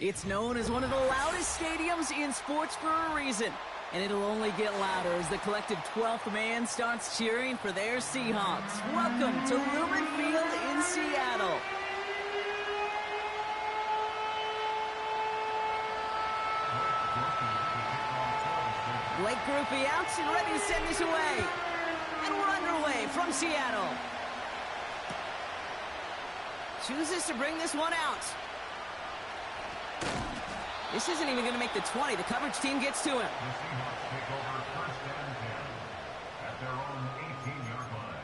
It's known as one of the loudest stadiums in sports for a reason. And it'll only get louder as the collective 12th man starts cheering for their Seahawks. Welcome to Lumen Field in Seattle. Blake Grupe out and ready to send this away. And we're underway from Seattle. Chooses to bring this one out. This isn't even going to make the 20. The coverage team gets to him. The Seahawks take over first and 10 at their own 18-yard line.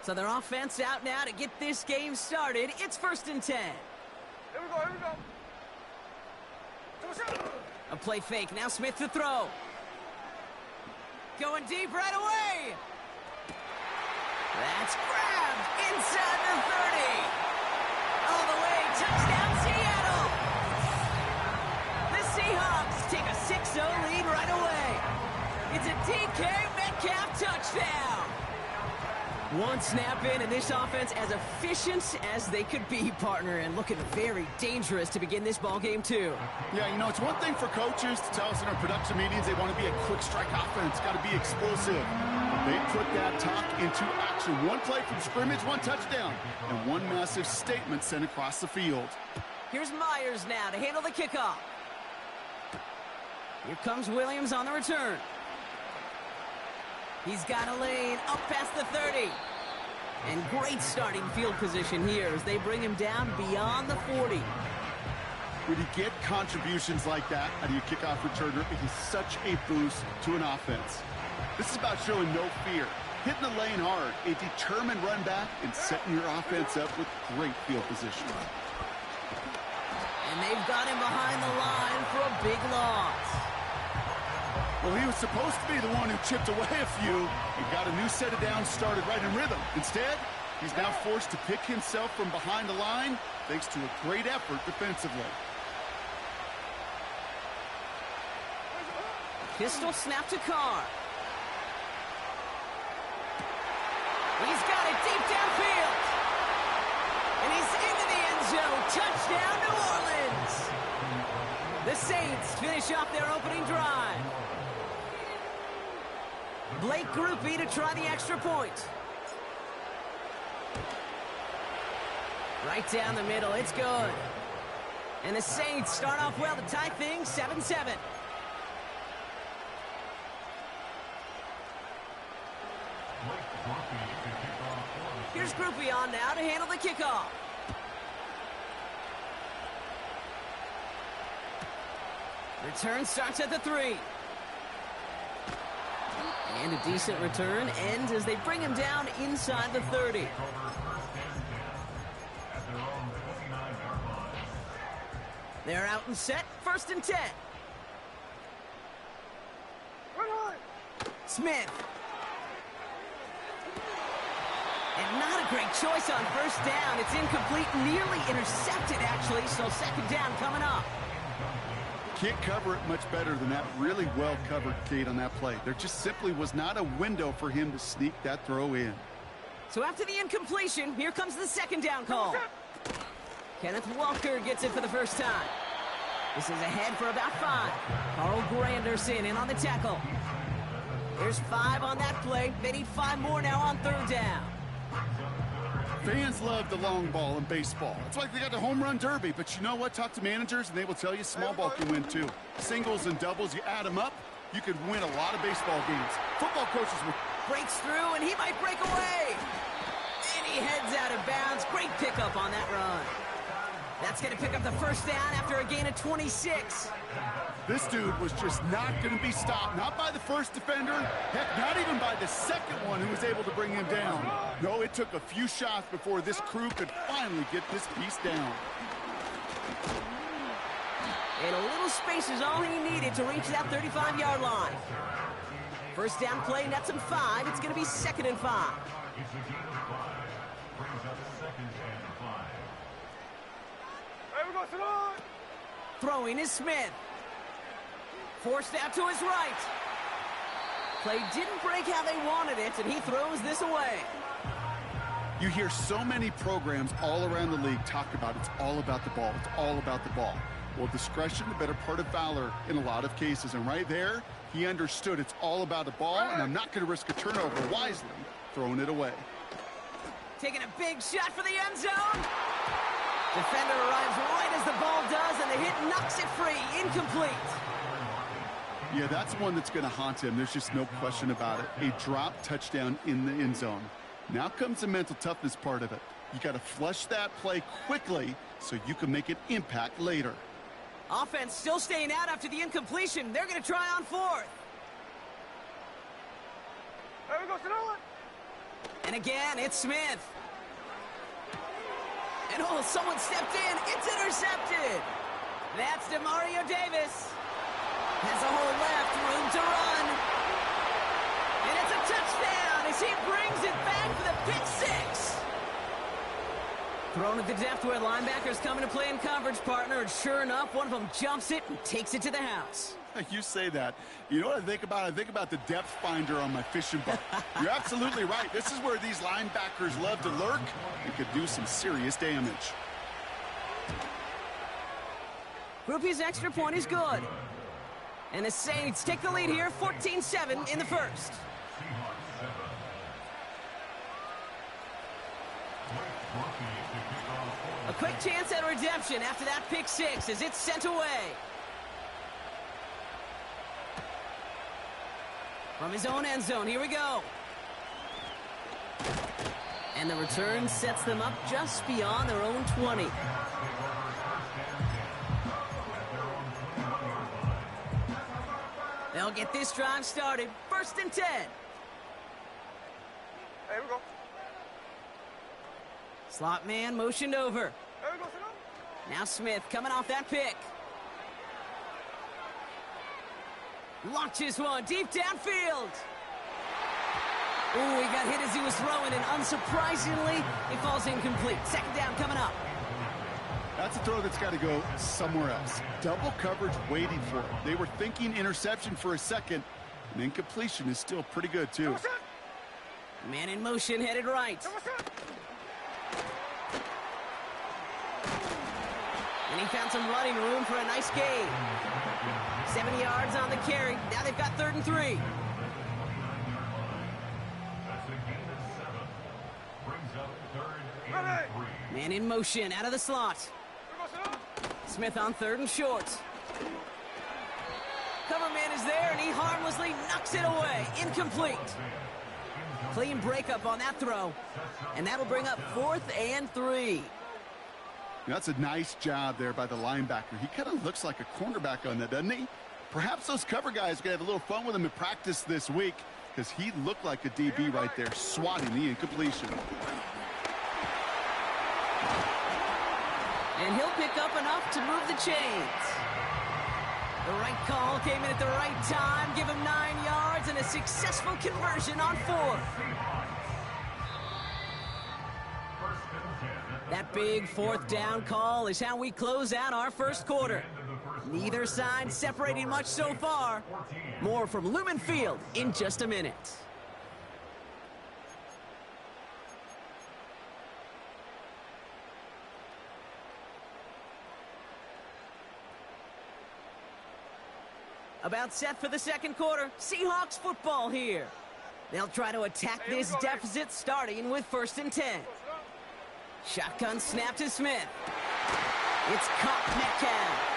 So their offense out now to get this game started. It's first and 10. Here we go, here we go. A play fake. Now Smith to throw. Going deep right away. That's grabbed inside the 30. All the way, touchdown Seattle. The Seahawks take a 6-0 lead right away. It's a DK Metcalf touchdown. One snap in, and this offense as efficient as they could be, partner, and looking very dangerous to begin this ball game too. Yeah, you know, it's one thing for coaches to tell us in our production meetings they want to be a quick strike offense, got to be explosive. They put that talk into action. One play from scrimmage, one touchdown, and one massive statement sent across the field. Here's Myers now to handle the kickoff. Here comes Williams on the return. He's got a lane up past the 30. And great starting field position here as they bring him down beyond the 40. When you get contributions like that out of your kickoff returner, it is such a boost to an offense. This is about showing no fear, hitting the lane hard, a determined run back, and setting your offense up with great field position. And they've got him behind the line for a big loss. Well, he was supposed to be the one who chipped away a few and got a new set of downs started right in rhythm. Instead, he's now forced to pick himself from behind the line thanks to a great effort defensively. Pistol snap to Carr. He's got it deep downfield. And he's into the end zone. Touchdown, New Orleans. The Saints finish off their opening drive. Blake Grupe to try the extra point. Right down the middle. It's good. And the Saints start off well to tie things 7-7. Here's Grupe on now to handle the kickoff. Return starts at the 3. And a decent return ends as they bring him down inside the 30. They're out and set, first and 10. Smith. And not a great choice on first down. It's incomplete, nearly intercepted actually, so second down coming up. Can't cover it much better than that really well-covered gate on that play. There just simply was not a window for him to sneak that throw in. So after the incompletion, here comes the second down call. Kenneth Walker gets it for the first time. This is ahead for about 5. Carl Granderson in on the tackle. There's 5 on that play. They need 5 more now on third down. Fans love the long ball in baseball. It's like they got the home run derby, but you know what? Talk to managers, and they will tell you small ball can win too. Singles and doubles, you add them up, you could win a lot of baseball games. Football coaches will... Breaks through, and he might break away. And he heads out of bounds. Great pickup on that run. That's going to pick up the first down after a gain of 26. This dude was just not going to be stopped. Not by the first defender. Heck, not even by the second one who was able to bring him down. No, it took a few shots before this crew could finally get this piece down. And a little space is all he needed to reach that 35-yard line. First down play, nets him 5. It's going to be second and 5. Throwing is Smith. Forced out to his right. Play didn't break how they wanted it, and he throws this away. You hear so many programs all around the league talk about it's all about the ball. It's all about the ball. Well, discretion, the better part of valor in a lot of cases. And right there, he understood it's all about the ball, and I'm not going to risk a turnover, wisely throwing it away. Taking a big shot for the end zone. Defender arrives right as the ball does, and the hit knocks it free. Incomplete. Yeah, that's one that's going to haunt him. There's just no question about it. A drop touchdown in the end zone. Now comes the mental toughness part of it. You got to flush that play quickly so you can make an impact later. Offense still staying out after the incompletion. They're going to try on fourth. There we go, Sonoma. And again, it's Smith. And oh, someone stepped in. It's intercepted. That's DeMario Davis. Has a hole left, room to run. And it's a touchdown as he brings it back for the pick six. Thrown at the depth where linebackers come into play in coverage, partner, and sure enough, one of them jumps it and takes it to the house. You say that. You know what I think about? I think about the depth finder on my fishing boat. You're absolutely right. This is where these linebackers love to lurk and could do some serious damage. Groupie's extra point is good. And the Saints take the lead here, 14-7 in the first. A quick chance at redemption after that pick six as it's sent away. From his own end zone, here we go. And the return sets them up just beyond their own 20. They'll get this drive started. 1st and 10. There we go. Slot man motioned over. There we go, Sonoma. Now Smith coming off that pick. Launches one deep downfield. Ooh, he got hit as he was throwing, and unsurprisingly, it falls incomplete. 2nd down coming up. That's a throw that's got to go somewhere else. Double coverage waiting for it. They were thinking interception for a second, and incompletion is still pretty good, too. Man in motion, headed right. And he found some running room for a nice gain. 7 yards on the carry. Now they've got 3rd and 3. Man in motion, out of the slot. Smith on 3rd and short. Cover man is there, and he harmlessly knocks it away. Incomplete. Clean breakup on that throw. And that'll bring up 4th and 3. That's a nice job there by the linebacker. He kind of looks like a cornerback on that, doesn't he? Perhaps those cover guys are going to have a little fun with him in practice this week, because he looked like a DB right there, swatting the incompletion. And he'll pick up enough to move the chains. The right call came in at the right time, give him 9 yards and a successful conversion on 4th. That big 4th down call is how we close out our first quarter. Neither side separating much so far. More from Lumen Field in just a minute. About set for the 2nd quarter. Seahawks football here. They'll try to attack this deficit starting with 1st and 10. Shotgun snap to Smith. It's caught Metcalf.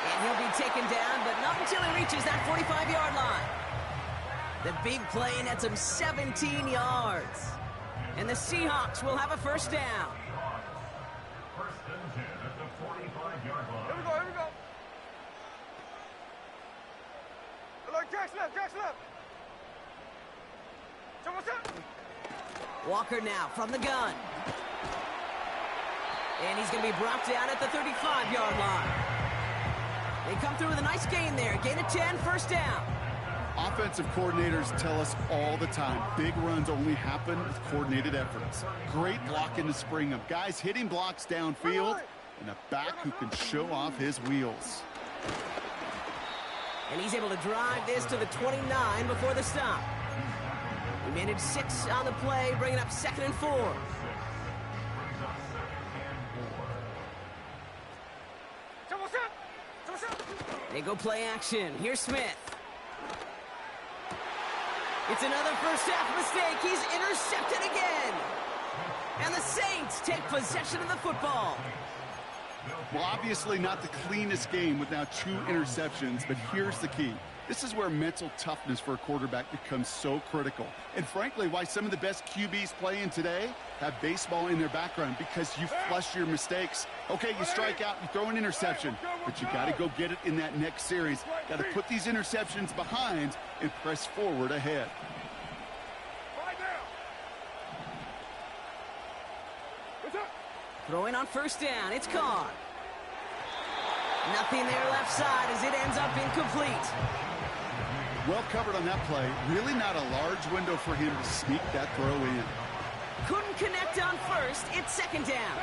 And he'll be taken down, but not until he reaches that 45-yard line. The big play nets him 17 yards. And the Seahawks will have a 1st down. 1st and 10 at the 45-yard line. Here we go, here we go. Look, Jack's left, Jack's left. So what's up? Walker now from the gun. And he's going to be brought down at the 35-yard line. They come through with a nice gain there. Gain of 10, 1st down. Offensive coordinators tell us all the time, big runs only happen with coordinated efforts. Great blocking to spring them. Guys hitting blocks downfield, and a back who can show off his wheels. And he's able to drive this to the 29 before the stop. He managed 6 on the play, bringing up 2nd and 4. Brings up 2nd and 4. They go play action. Here's Smith. It's another first half mistake. He's intercepted again. And the Saints take possession of the football. Well, obviously not the cleanest game with now 2 interceptions, but here's the key. This is where mental toughness for a quarterback becomes so critical. And frankly, why some of the best QBs playing today have baseball in their background, because you flush your mistakes. Okay, you strike out, you throw an interception, but you got to go get it in that next series. Got to put these interceptions behind and press forward ahead. Throwing on first down, it's Carr. Nothing there left side as it ends up incomplete. Well covered on that play. Really not a large window for him to sneak that throw in. Couldn't connect on first. It's 2nd down.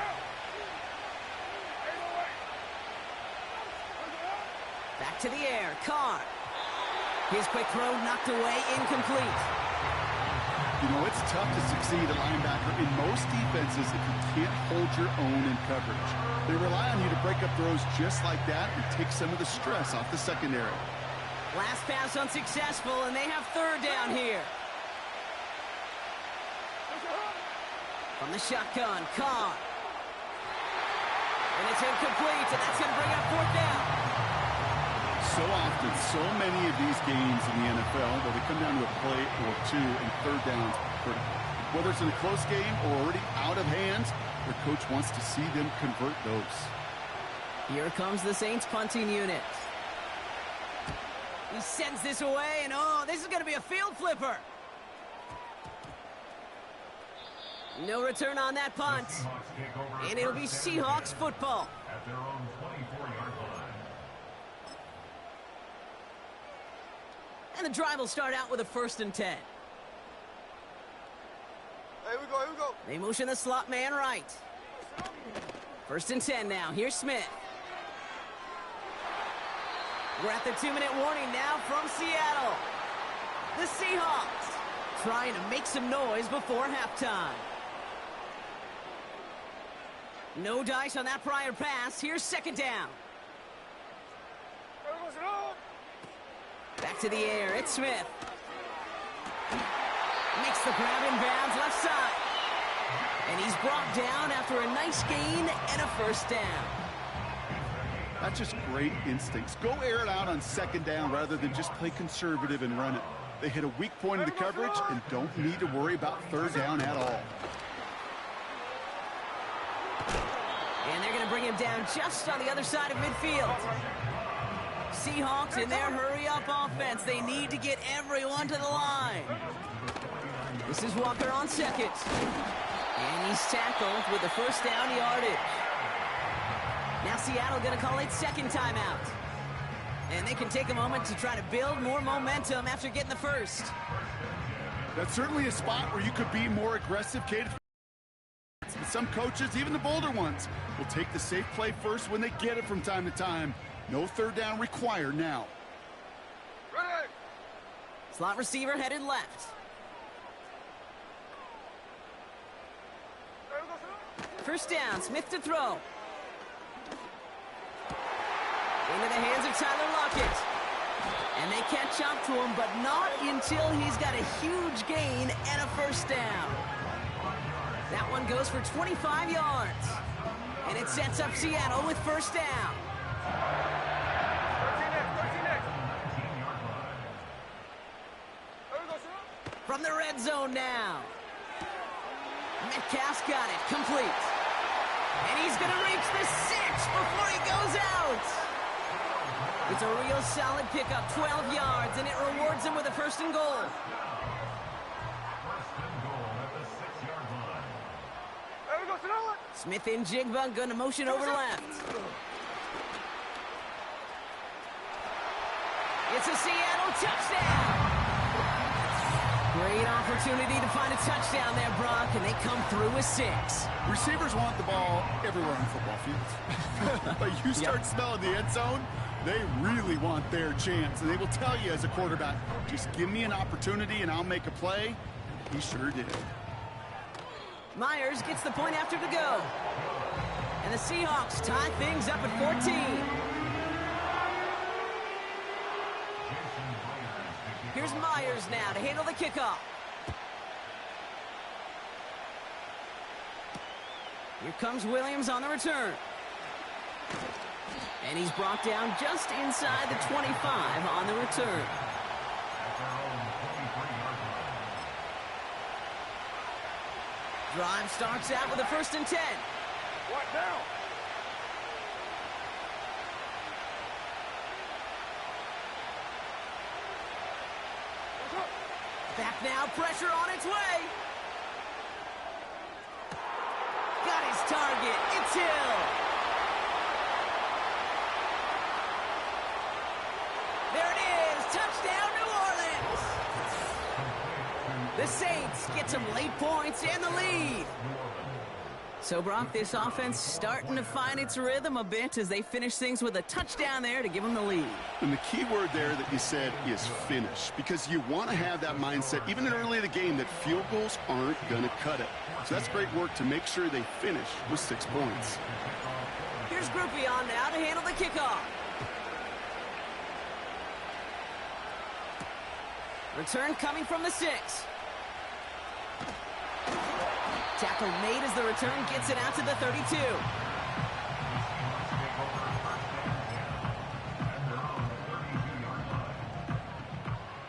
Back to the air. Carr. His quick throw knocked away, incomplete. You know, it's tough to succeed at linebacker in most defenses if you can't hold your own in coverage. They rely on you to break up throws just like that and take some of the stress off the secondary. Last pass unsuccessful, and they have 3rd down here. From the shotgun, Carr. And it's incomplete, and that's going to bring up 4th down. So often, so many of these games in the NFL where they come down to a play or 2 and 3rd downs are critical. Whether it's in a close game or already out of hands, their coach wants to see them convert those. Here comes the Saints punting unit. He sends this away, and oh, this is going to be a field flipper. No return on that punt. And it'll be Seahawks football. At their own 24-yard line. And the drive will start out with a 1st and 10. Here we go. They motion the slot man right. 1st and 10 now. Here's Smith. We're at the 2-minute warning now from Seattle. The Seahawks trying to make some noise before halftime. No dice on that prior pass. Here's 2nd down. Back to the air. It's Smith. Makes the grab in bounds left side. And he's brought down after a nice gain and a 1st down. That's just great instincts. Go air it out on 2nd down rather than just play conservative and run it. They hit a weak point in the coverage and don't need to worry about 3rd down at all. And they're going to bring him down just on the other side of midfield. Seahawks in their hurry-up offense. They need to get everyone to the line. This is Walker on 2nd. And he's tackled with the 1st down yardage. Now Seattle going to call it 2nd timeout. And they can take a moment to try to build more momentum after getting the 1st. That's certainly a spot where you could be more aggressive, Kate. Some coaches, even the bolder ones, will take the safe play first when they get it from time to time. No 3rd down required now. Ready. Slot receiver headed left. First down, Smith to throw. Into the hands of Tyler Lockett. And they catch up to him, but not until he's got a huge gain and a 1st down. That one goes for 25 yards. And it sets up Seattle with 1st down. 13 next. From the red zone now. Metcalf's got it, complete. And he's going to reach the 6 before he goes out. It's a real solid pickup, 12 yards, and it rewards him with a 1st and goal. 1st and goal at the 6-yard line. Smith and Jigba going to motion over left. It's a Seattle touchdown. Great opportunity to find a touchdown there, Brock, and they come through with 6. Receivers want the ball everywhere on football fields. But you start smelling the end zone, they really want their chance. And they will tell you as a quarterback, just give me an opportunity and I'll make a play. He sure did. Myers gets the point after to go. And the Seahawks tie things up at 14. Here's Myers now to handle the kickoff. Here comes Williams on the return. And he's brought down just inside the 25 on the return. Drive starts out with a 1st and 10. What now? Back now, pressure on its way. Got his target. It's Hill. There it is. Touchdown, New Orleans. The Saints get some late points and the lead. So, Brock, this offense starting to find its rhythm a bit as they finish things with a touchdown there to give them the lead. And the key word there that you said is finish, because you want to have that mindset, even in early in the game, that field goals aren't going to cut it. So that's great work to make sure they finish with 6 points. Here's Groupie on now to handle the kickoff. Return coming from the 6. Tackle made as the return gets it out to the 32.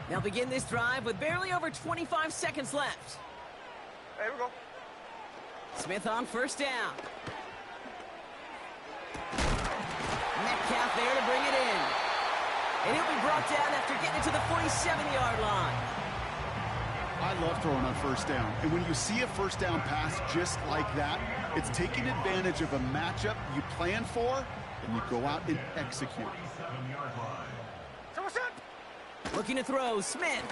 They'll begin this drive with barely over 25 seconds left. Hey, we go. Smith on 1st down. Metcalf there to bring it in. And he'll be brought down after getting it to the 47-yard line. I love throwing on 1st down. And when you see a 1st down pass just like that, it's taking advantage of a matchup you plan for, and you go out and execute. Looking to throw, Smith.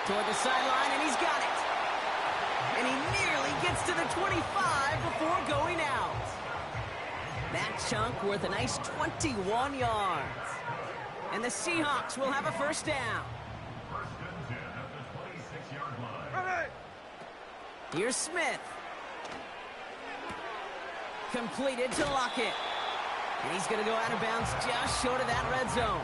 Toward the sideline, and he's got it. And he nearly gets to the 25 before going out. That chunk worth a nice 21 yards. And the Seahawks will have a 1st down. Here's Smith. Completed to Lockett. And he's going to go out of bounds just short of that red zone.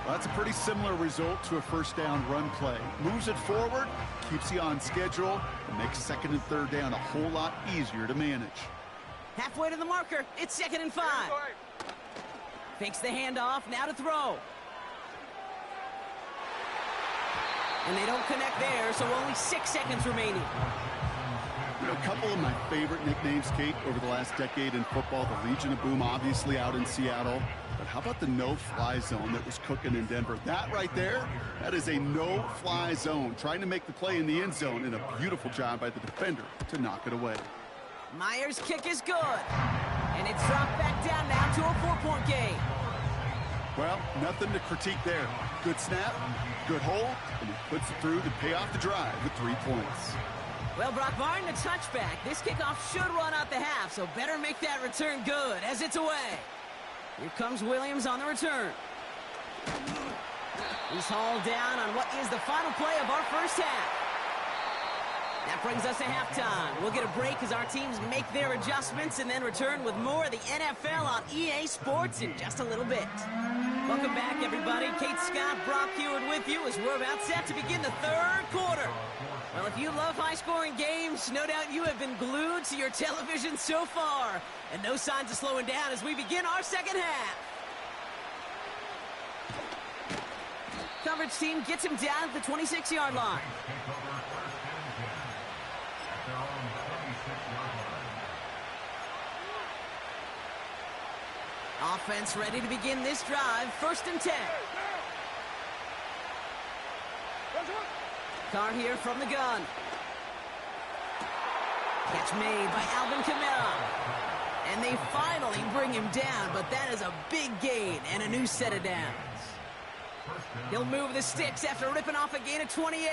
Well, that's a pretty similar result to a 1st down run play. Moves it forward, keeps you on schedule, and makes 2nd and 3rd down a whole lot easier to manage. Halfway to the marker. It's 2nd and 5. Fakes the handoff. Now to throw. And they don't connect there, so only 6 seconds remaining. You know, a couple of my favorite nicknames, Kate, over the last decade in football. The Legion of Boom, obviously, out in Seattle. But how about the no-fly zone that was cooking in Denver? That right there, that is a no-fly zone. Trying to make the play in the end zone, and a beautiful job by the defender to knock it away. Myers' kick is good. And it's dropped back down now to a 4-point game. Well, nothing to critique there. Good snap, good hold, and he puts it through to pay off the drive with 3 points. Well, Brock, barring the touchback, this kickoff should run out the half, so better make that return good as it's away. Here comes Williams on the return. He's hauled down on what is the final play of our 1st half. That brings us to halftime. We'll get a break as our teams make their adjustments and then return with more of the NFL on EA Sports in just a little bit. Welcome back, everybody. Kate Scott, Brock Heward with you as we're about set to begin the 3rd quarter. Well, if you love high-scoring games, no doubt you have been glued to your television so far. And no signs of slowing down as we begin our 2nd half. Coverage team gets him down at the 26-yard line. Offense ready to begin this drive. 1st and 10. Carr here from the gun. Catch made by Alvin Kamara. And they finally bring him down, but that is a big gain and a new set of downs. He'll move the sticks after ripping off a gain of 28.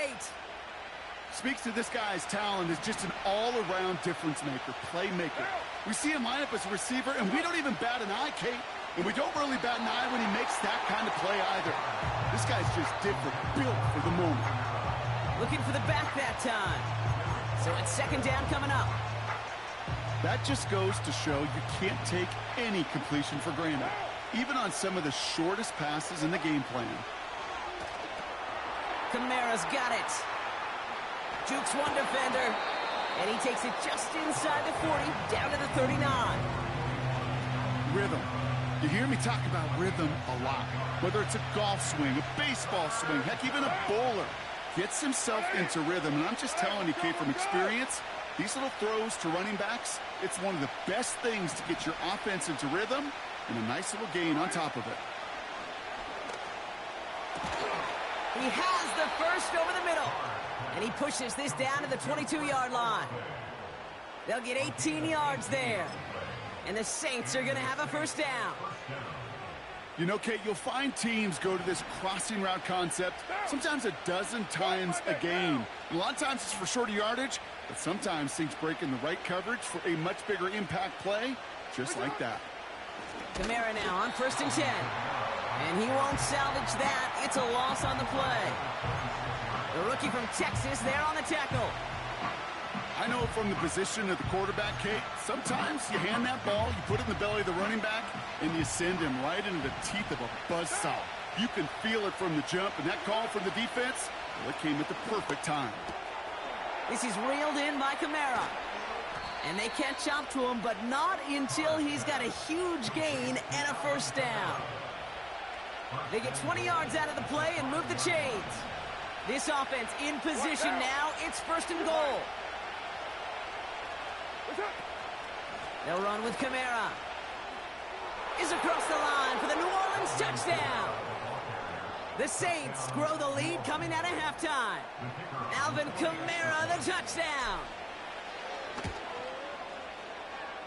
Speaks to this guy's talent as just an all-around difference maker, playmaker. We see him line up as a receiver, and we don't even bat an eye, Kate. And we don't really bat an eye when he makes that kind of play either. This guy's just different, built for the moment. Looking for the back that time. So it's second down coming up. That just goes to show you can't take any completion for granted, even on some of the shortest passes in the game plan. Kamara's got it. Jukes one defender, and he takes it just inside the 40, down to the 39. Rhythm. You hear me talk about rhythm a lot. Whether it's a golf swing, a baseball swing, heck, even a bowler. Gets himself into rhythm, and I'm just telling you, Kate, from experience, these little throws to running backs, it's one of the best things to get your offense into rhythm and a nice little gain on top of it. He has the first over the middle, and he pushes this down to the 22-yard line. They'll get 18 yards there, and the Saints are going to have a first down. You know, Kate, you'll find teams go to this crossing route concept sometimes a dozen times a game. A lot of times it's for shorter yardage, but sometimes things break in the right coverage for a much bigger impact play, just like that. Kamara now on 1st and 10. And he won't salvage that. It's a loss on the play. The rookie from Texas there on the tackle. I know from the position of the quarterback, Kate, sometimes you hand that ball, you put it in the belly of the running back, and you send him right into the teeth of a buzzsaw. You can feel it from the jump, and that call from the defense, well, it came at the perfect time. This is reeled in by Kamara. And they catch up to him, but not until he's got a huge gain and a first down. They get 20 yards out of the play and move the chains. This offense in position now. It's 1st and goal. They'll run with Kamara. Is across the line for the New Orleans touchdown. The Saints grow the lead coming out of halftime. Alvin Kamara, the touchdown.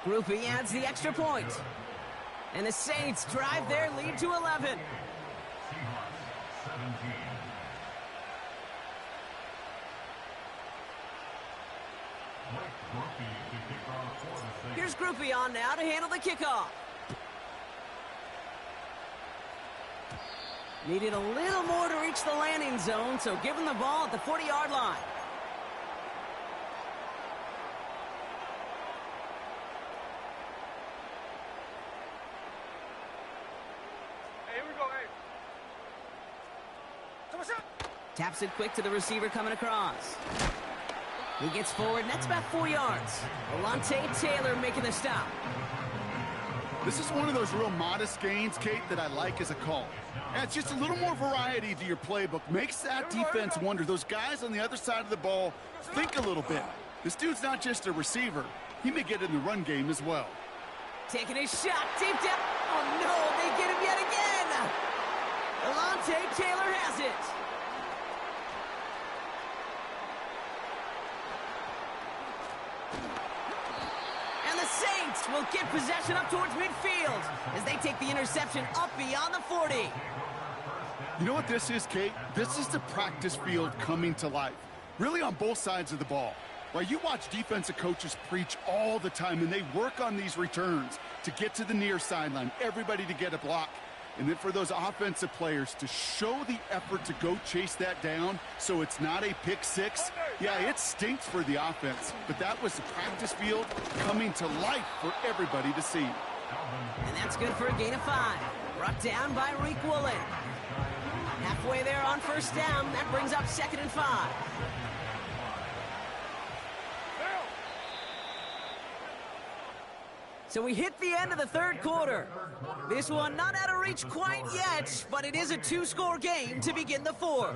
Groupie adds the extra point. And the Saints drive their lead to 11. Here's Groupie on now to handle the kickoff. Needed a little more to reach the landing zone, so give him the ball at the 40-yard line. Hey, here we go, hey. Taps it quick to the receiver coming across. He gets forward, and that's about 4 yards. Alontae Taylor making the stop. This is one of those real modest gains, Kate, that I like as a call. Adds just a little more variety to your playbook. Makes that defense wonder. Those guys on the other side of the ball think a little bit. This dude's not just a receiver. He may get in the run game as well. Taking a shot deep down. Oh, no, they get him yet again. Alontae Taylor has it. Saints will get possession up towards midfield as they take the interception up beyond the 40. You know what this is, Kate? This is the practice field coming to life, really on both sides of the ball. While you watch defensive coaches preach all the time, and they work on these returns to get to the near sideline, everybody to get a block. And then for those offensive players to show the effort to go chase that down so it's not a pick six, yeah, it stinks for the offense. But that was the practice field coming to life for everybody to see. And that's good for a gain of 5. Brought down by Reek Woolen. Halfway there on first down. That brings up 2nd and 5. So we hit the end of the third quarter. This one not out of reach quite yet, but it is a 2-score game to begin the fourth.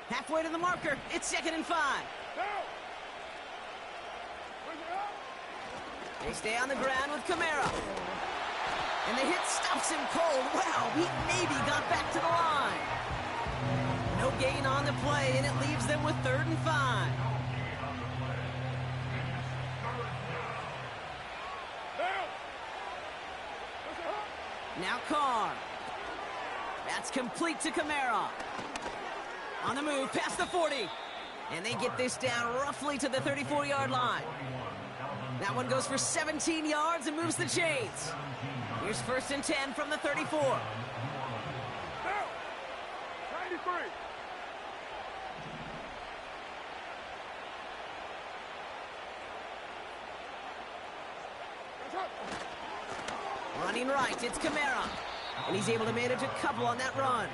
Halfway to the marker. It's 2nd and 5. They stay on the ground with Kamara. And the hit stops him cold. Wow, he maybe got back to the line. No gain on the play, and it leaves them with 3rd and 5. Now Carr. That's complete to Kamara. On the move, past the 40. And they get this down roughly to the 34-yard line. That one goes for 17 yards and moves the chains. Here's 1st and 10 from the 34. 93. Running right, it's Kamara. And he's able to manage a couple on that run.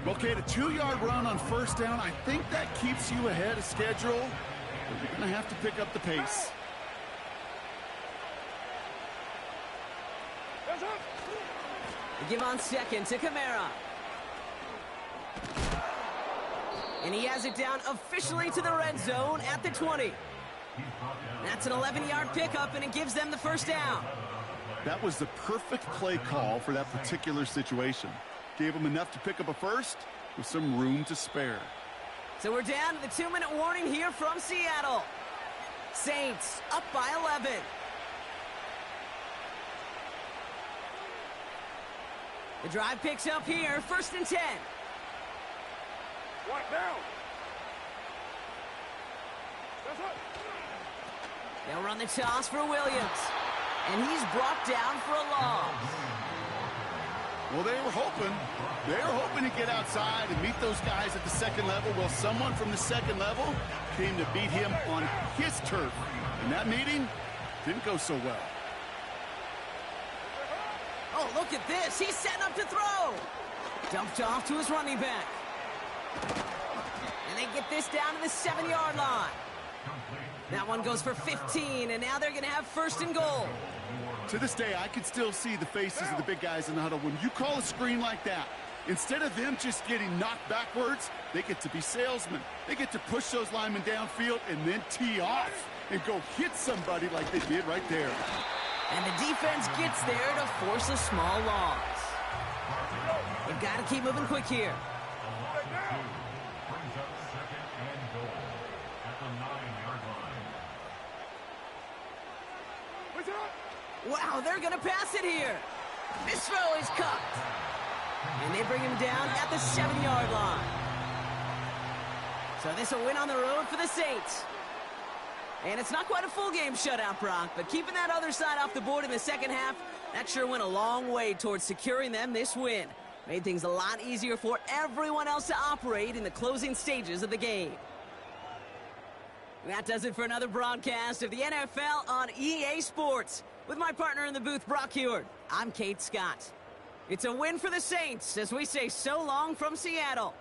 Okay, the 2-yard run on 1st down, I think that keeps you ahead of schedule. But you're going to have to pick up the pace. They give on 2nd to Kamara. And he has it down officially to the red zone at the 20. That's an 11-yard pickup, and it gives them the 1st down. That was the perfect play call for that particular situation. Gave them enough to pick up a 1st with some room to spare. So we're down to the 2-minute warning here from Seattle. Saints up by 11. The drive picks up here, 1st and 10. One down. That's it. They'll run the toss for Williams. And he's brought down for a loss. Well, they were hoping to get outside and meet those guys at the 2nd level. Well, someone from the 2nd level came to beat him on his turf. And that meeting didn't go so well. Oh, look at this. He's setting up to throw. Dumped off to his running back. And they get this down to the 7-yard line. That one goes for 15, and now they're going to have 1st and goal. To this day, I can still see the faces of the big guys in the huddle. When you call a screen like that, instead of them just getting knocked backwards, they get to be salesmen. They get to push those linemen downfield and then tee off and go hit somebody like they did right there. And the defense gets there to force a small loss. They've got to keep moving quick here. Brings up 2nd and goal at the 9-yard line. Wow, they're going to pass it here. This throw is cupped. And they bring him down at the 7-yard line. So this will win on the road for the Saints. And it's not quite a full game shutout, Brock, but keeping that other side off the board in the 2nd half, that sure went a long way towards securing them this win. Made things a lot easier for everyone else to operate in the closing stages of the game. That does it for another broadcast of the NFL on EA Sports. With my partner in the booth, Brock Heward, I'm Kate Scott. It's a win for the Saints as we say so long from Seattle.